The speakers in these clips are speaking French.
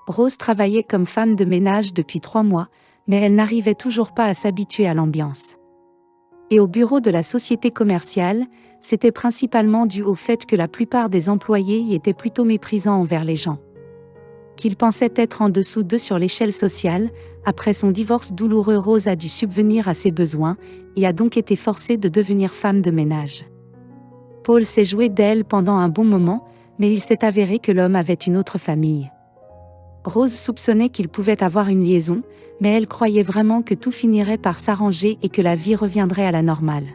Rose travaillait comme femme de ménage depuis 3 mois, mais elle n'arrivait toujours pas à s'habituer à l'ambiance. Et au bureau de la société commerciale, c'était principalement dû au fait que la plupart des employés y étaient plutôt méprisants envers les gens. Qu'ils pensaient être en dessous d'eux sur l'échelle sociale. Après son divorce douloureux, Rose a dû subvenir à ses besoins, et a donc été forcée de devenir femme de ménage. Paul s'est joué d'elle pendant un bon moment, mais il s'est avéré que l'homme avait une autre famille. Rose soupçonnait qu'il pouvait avoir une liaison, mais elle croyait vraiment que tout finirait par s'arranger et que la vie reviendrait à la normale.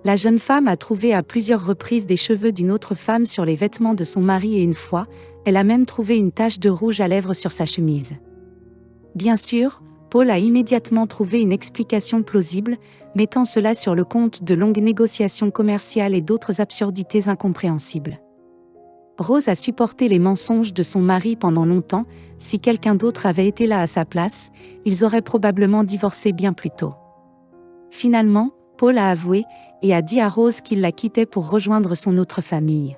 La jeune femme a trouvé à plusieurs reprises des cheveux d'une autre femme sur les vêtements de son mari et une fois, elle a même trouvé une tache de rouge à lèvres sur sa chemise. Bien sûr, Paul a immédiatement trouvé une explication plausible, mettant cela sur le compte de longues négociations commerciales et d'autres absurdités incompréhensibles. Rose a supporté les mensonges de son mari pendant longtemps. Si quelqu'un d'autre avait été là à sa place, ils auraient probablement divorcé bien plus tôt. Finalement, Paul a avoué et a dit à Rose qu'il la quittait pour rejoindre son autre famille.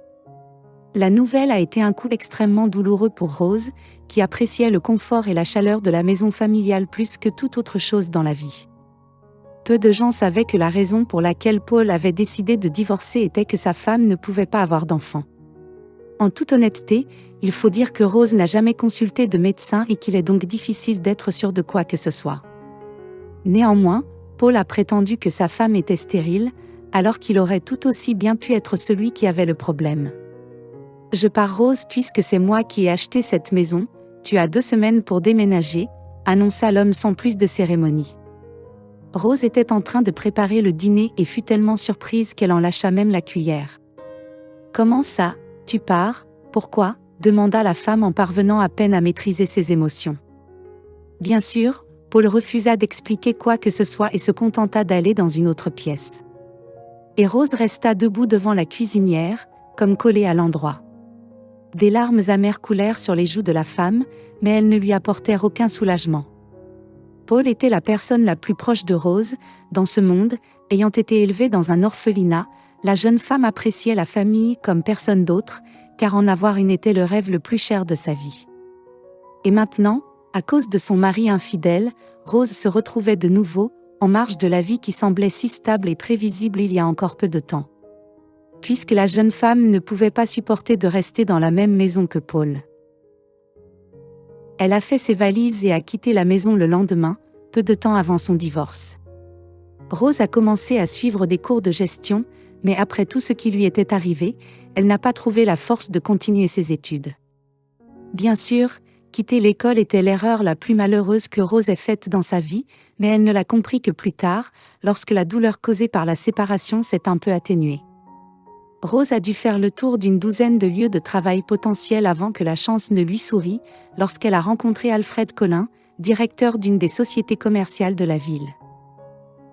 La nouvelle a été un coup extrêmement douloureux pour Rose, qui appréciait le confort et la chaleur de la maison familiale plus que toute autre chose dans la vie. Peu de gens savaient que la raison pour laquelle Paul avait décidé de divorcer était que sa femme ne pouvait pas avoir d'enfant. En toute honnêteté, il faut dire que Rose n'a jamais consulté de médecin et qu'il est donc difficile d'être sûr de quoi que ce soit. Néanmoins, Paul a prétendu que sa femme était stérile, alors qu'il aurait tout aussi bien pu être celui qui avait le problème. « Je pars Rose puisque c'est moi qui ai acheté cette maison, tu as 2 semaines pour déménager », annonça l'homme sans plus de cérémonie. Rose était en train de préparer le dîner et fut tellement surprise qu'elle en lâcha même la cuillère. « Comment ça ? Tu pars, pourquoi ?» demanda la femme en parvenant à peine à maîtriser ses émotions. Bien sûr, Paul refusa d'expliquer quoi que ce soit et se contenta d'aller dans une autre pièce. Et Rose resta debout devant la cuisinière, comme collée à l'endroit. Des larmes amères coulèrent sur les joues de la femme, mais elles ne lui apportèrent aucun soulagement. Paul était la personne la plus proche de Rose, dans ce monde, ayant été élevée dans un orphelinat. La jeune femme appréciait la famille comme personne d'autre, car en avoir une était le rêve le plus cher de sa vie. Et maintenant, à cause de son mari infidèle, Rose se retrouvait de nouveau, en marge de la vie qui semblait si stable et prévisible il y a encore peu de temps. Puisque la jeune femme ne pouvait pas supporter de rester dans la même maison que Paul. Elle a fait ses valises et a quitté la maison le lendemain, peu de temps avant son divorce. Rose a commencé à suivre des cours de gestion, mais après tout ce qui lui était arrivé, elle n'a pas trouvé la force de continuer ses études. Bien sûr, quitter l'école était l'erreur la plus malheureuse que Rose ait faite dans sa vie, mais elle ne l'a compris que plus tard, lorsque la douleur causée par la séparation s'est un peu atténuée. Rose a dû faire le tour d'une 12aine de lieux de travail potentiels avant que la chance ne lui sourie, lorsqu'elle a rencontré Alfred Collin, directeur d'une des sociétés commerciales de la ville.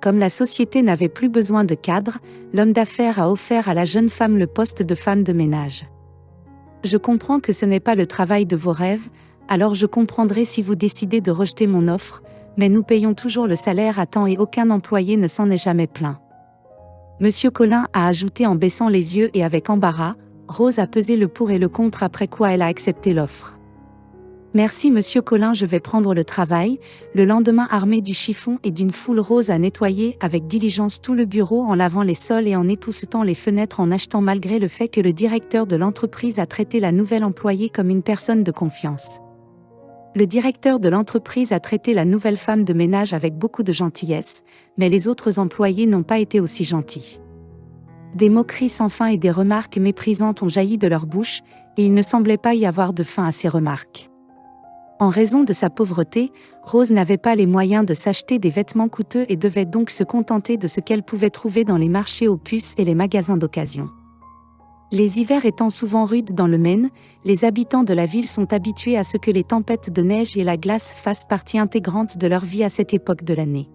Comme la société n'avait plus besoin de cadre, l'homme d'affaires a offert à la jeune femme le poste de femme de ménage. « Je comprends que ce n'est pas le travail de vos rêves, alors je comprendrai si vous décidez de rejeter mon offre, mais nous payons toujours le salaire à temps et aucun employé ne s'en est jamais plaint. » Monsieur Collin a ajouté en baissant les yeux et avec embarras. Rose a pesé le pour et le contre après quoi elle a accepté l'offre. « Merci Monsieur Collin, je vais prendre le travail. » Le lendemain, armée du chiffon et d'une foule, Rose a nettoyé avec diligence tout le bureau en lavant les sols et en époussetant les fenêtres en achetant malgré le fait que le directeur de l'entreprise a traité la nouvelle employée comme une personne de confiance. Le directeur de l'entreprise a traité la nouvelle femme de ménage avec beaucoup de gentillesse, mais les autres employés n'ont pas été aussi gentils. Des moqueries sans fin et des remarques méprisantes ont jailli de leur bouche, et il ne semblait pas y avoir de fin à ces remarques. En raison de sa pauvreté, Rose n'avait pas les moyens de s'acheter des vêtements coûteux et devait donc se contenter de ce qu'elle pouvait trouver dans les marchés aux puces et les magasins d'occasion. Les hivers étant souvent rudes dans le Maine, les habitants de la ville sont habitués à ce que les tempêtes de neige et la glace fassent partie intégrante de leur vie à cette époque de l'année.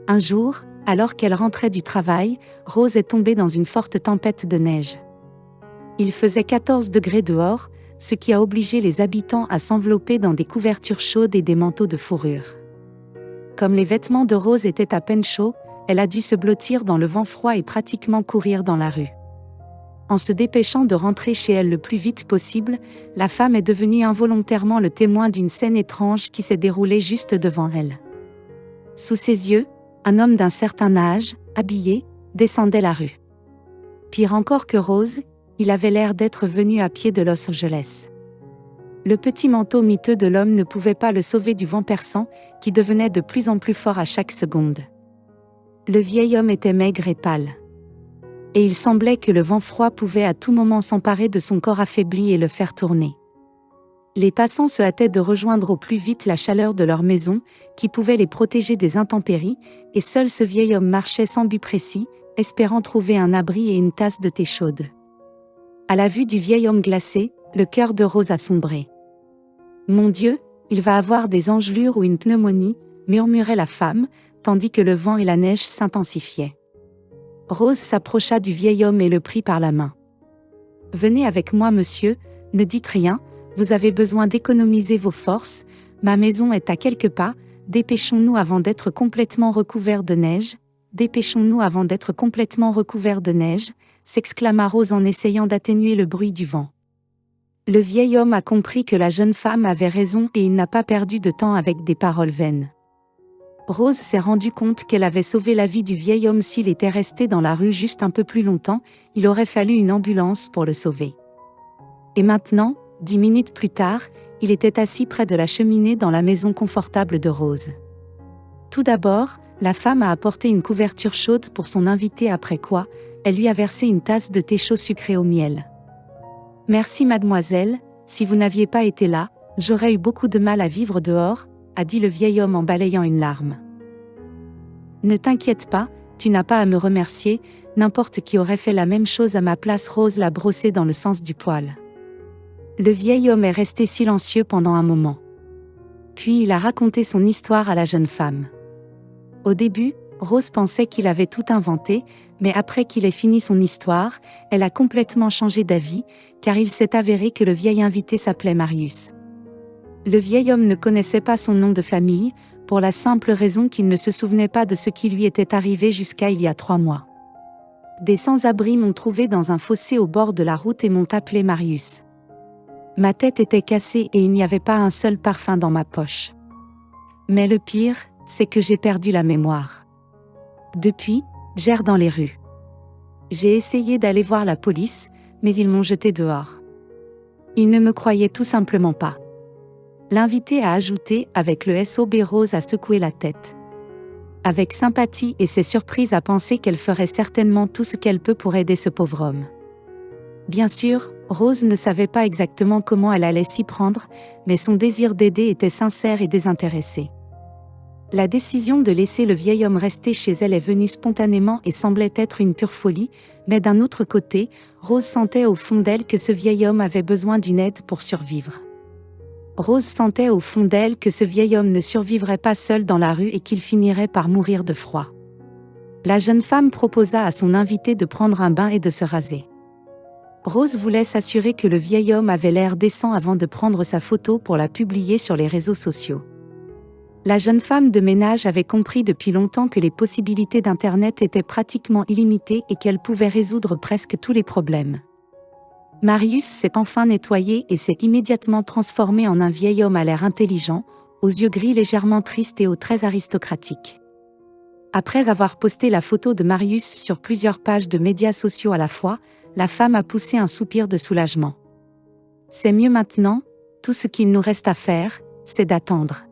Un jour, alors qu'elle rentrait du travail, Rose est tombée dans une forte tempête de neige. Il faisait 14 degrés dehors, ce qui a obligé les habitants à s'envelopper dans des couvertures chaudes et des manteaux de fourrure. Comme les vêtements de Rose étaient à peine chauds, elle a dû se blottir dans le vent froid et pratiquement courir dans la rue. En se dépêchant de rentrer chez elle le plus vite possible, la femme est devenue involontairement le témoin d'une scène étrange qui s'est déroulée juste devant elle. Sous ses yeux, un homme d'un certain âge, habillé, descendait la rue. Pire encore que Rose, il avait l'air d'être venu à pied de Los Angeles. Le petit manteau miteux de l'homme ne pouvait pas le sauver du vent perçant, qui devenait de plus en plus fort à chaque seconde. Le vieil homme était maigre et pâle. Et il semblait que le vent froid pouvait à tout moment s'emparer de son corps affaibli et le faire tourner. Les passants se hâtaient de rejoindre au plus vite la chaleur de leur maison, qui pouvait les protéger des intempéries, et seul ce vieil homme marchait sans but précis, espérant trouver un abri et une tasse de thé chaude. À la vue du vieil homme glacé, le cœur de Rose a sombré. « Mon Dieu, il va avoir des engelures ou une pneumonie », murmurait la femme, tandis que le vent et la neige s'intensifiaient. Rose s'approcha du vieil homme et le prit par la main. « Venez avec moi, monsieur, ne dites rien, vous avez besoin d'économiser vos forces, ma maison est à quelques pas, dépêchons-nous avant d'être complètement recouverts de neige, dépêchons-nous avant d'être complètement recouverts de neige », s'exclama Rose en essayant d'atténuer le bruit du vent. Le vieil homme a compris que la jeune femme avait raison et il n'a pas perdu de temps avec des paroles vaines. Rose s'est rendu compte qu'elle avait sauvé la vie du vieil homme. S'il était resté dans la rue juste un peu plus longtemps, il aurait fallu une ambulance pour le sauver. Et maintenant, 10 minutes plus tard, il était assis près de la cheminée dans la maison confortable de Rose. Tout d'abord, la femme a apporté une couverture chaude pour son invité, après quoi, elle lui a versé une tasse de thé chaud sucré au miel. « Merci mademoiselle, si vous n'aviez pas été là, j'aurais eu beaucoup de mal à vivre dehors », a dit le vieil homme en balayant une larme. « Ne t'inquiète pas, tu n'as pas à me remercier, n'importe qui aurait fait la même chose à ma place. » Rose l'a brossé dans le sens du poil. Le vieil homme est resté silencieux pendant un moment. Puis il a raconté son histoire à la jeune femme. Au début, Rose pensait qu'il avait tout inventé, mais après qu'il ait fini son histoire, elle a complètement changé d'avis, car il s'est avéré que le vieil invité s'appelait Marius. Le vieil homme ne connaissait pas son nom de famille, pour la simple raison qu'il ne se souvenait pas de ce qui lui était arrivé jusqu'à il y a 3 mois. Des sans-abri m'ont trouvé dans un fossé au bord de la route et m'ont appelé Marius. Ma tête était cassée et il n'y avait pas un seul parfum dans ma poche. Mais le pire, c'est que j'ai perdu la mémoire. Depuis, j'erre dans les rues. J'ai essayé d'aller voir la police, mais ils m'ont jeté dehors. Ils ne me croyaient tout simplement pas. L'invité a ajouté avec le SOB. Rose a secoué la tête. Avec sympathie et s'est surprise à penser qu'elle ferait certainement tout ce qu'elle peut pour aider ce pauvre homme. Bien sûr, Rose ne savait pas exactement comment elle allait s'y prendre, mais son désir d'aider était sincère et désintéressé. La décision de laisser le vieil homme rester chez elle est venue spontanément et semblait être une pure folie, mais d'un autre côté, Rose sentait au fond d'elle que ce vieil homme avait besoin d'une aide pour survivre. Rose sentait au fond d'elle que ce vieil homme ne survivrait pas seul dans la rue et qu'il finirait par mourir de froid. La jeune femme proposa à son invité de prendre un bain et de se raser. Rose voulait s'assurer que le vieil homme avait l'air décent avant de prendre sa photo pour la publier sur les réseaux sociaux. La jeune femme de ménage avait compris depuis longtemps que les possibilités d'Internet étaient pratiquement illimitées et qu'elle pouvait résoudre presque tous les problèmes. Marius s'est enfin nettoyé et s'est immédiatement transformé en un vieil homme à l'air intelligent, aux yeux gris légèrement tristes et aux traits aristocratiques. Après avoir posté la photo de Marius sur plusieurs pages de médias sociaux à la fois, la femme a poussé un soupir de soulagement. C'est mieux maintenant, tout ce qu'il nous reste à faire, c'est d'attendre.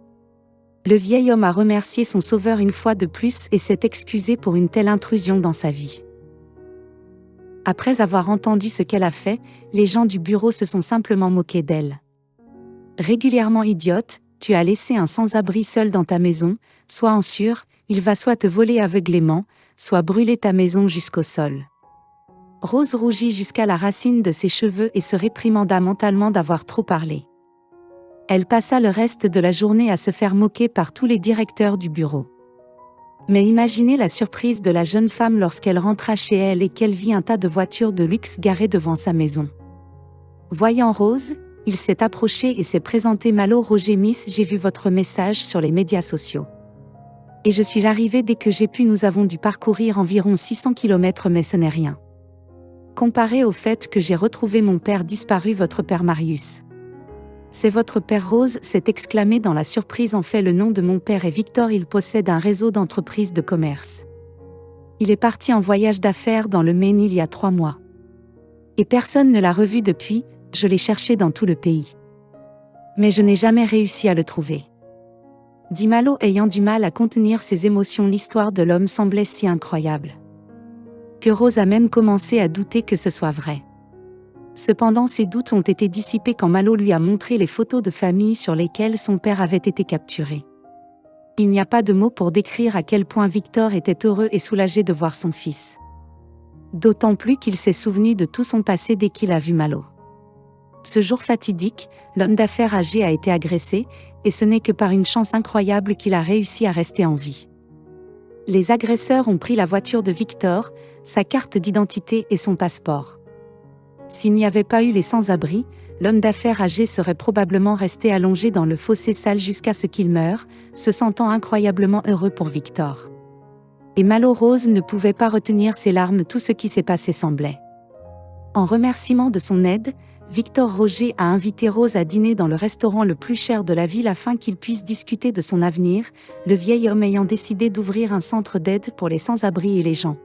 Le vieil homme a remercié son sauveur une fois de plus et s'est excusé pour une telle intrusion dans sa vie. Après avoir entendu ce qu'elle a fait, les gens du bureau se sont simplement moqués d'elle. Régulièrement idiote, tu as laissé un sans-abri seul dans ta maison, sois en sûr, il va soit te voler aveuglément, soit brûler ta maison jusqu'au sol. Rose rougit jusqu'à la racine de ses cheveux et se réprimanda mentalement d'avoir trop parlé. Elle passa le reste de la journée à se faire moquer par tous les directeurs du bureau. Mais imaginez la surprise de la jeune femme lorsqu'elle rentra chez elle et qu'elle vit un tas de voitures de luxe garées devant sa maison. Voyant Rose, il s'est approché et s'est présenté. Malo Roger Miss, j'ai vu votre message sur les médias sociaux. Et je suis arrivé dès que j'ai pu. Nous avons dû parcourir environ 600 km mais ce n'est rien. comparé au fait que j'ai retrouvé mon père disparu, votre père Marius. C'est votre père, Rose s'est exclamée dans la surprise. En fait, le nom de mon père est Victor, il possède un réseau d'entreprises de commerce. Il est parti en voyage d'affaires dans le Maine il y a 3 mois. Et personne ne l'a revu depuis, je l'ai cherché dans tout le pays. Mais je n'ai jamais réussi à le trouver. Dit Malo, ayant du mal à contenir ses émotions. L'histoire de l'homme semblait si incroyable que Rose a même commencé à douter que ce soit vrai. Cependant, ses doutes ont été dissipés quand Malo lui a montré les photos de famille sur lesquelles son père avait été capturé. Il n'y a pas de mots pour décrire à quel point Victor était heureux et soulagé de voir son fils. D'autant plus qu'il s'est souvenu de tout son passé dès qu'il a vu Malo. Ce jour fatidique, l'homme d'affaires âgé a été agressé, et ce n'est que par une chance incroyable qu'il a réussi à rester en vie. Les agresseurs ont pris la voiture de Victor, sa carte d'identité et son passeport. S'il n'y avait pas eu les sans-abri, l'homme d'affaires âgé serait probablement resté allongé dans le fossé sale jusqu'à ce qu'il meure, se sentant incroyablement heureux pour Victor. Et Malo, Rose ne pouvait pas retenir ses larmes. Tout ce qui s'est passé semblait. En remerciement de son aide, Victor Roger a invité Rose à dîner dans le restaurant le plus cher de la ville afin qu'ils puissent discuter de son avenir, le vieil homme ayant décidé d'ouvrir un centre d'aide pour les sans-abri et les gens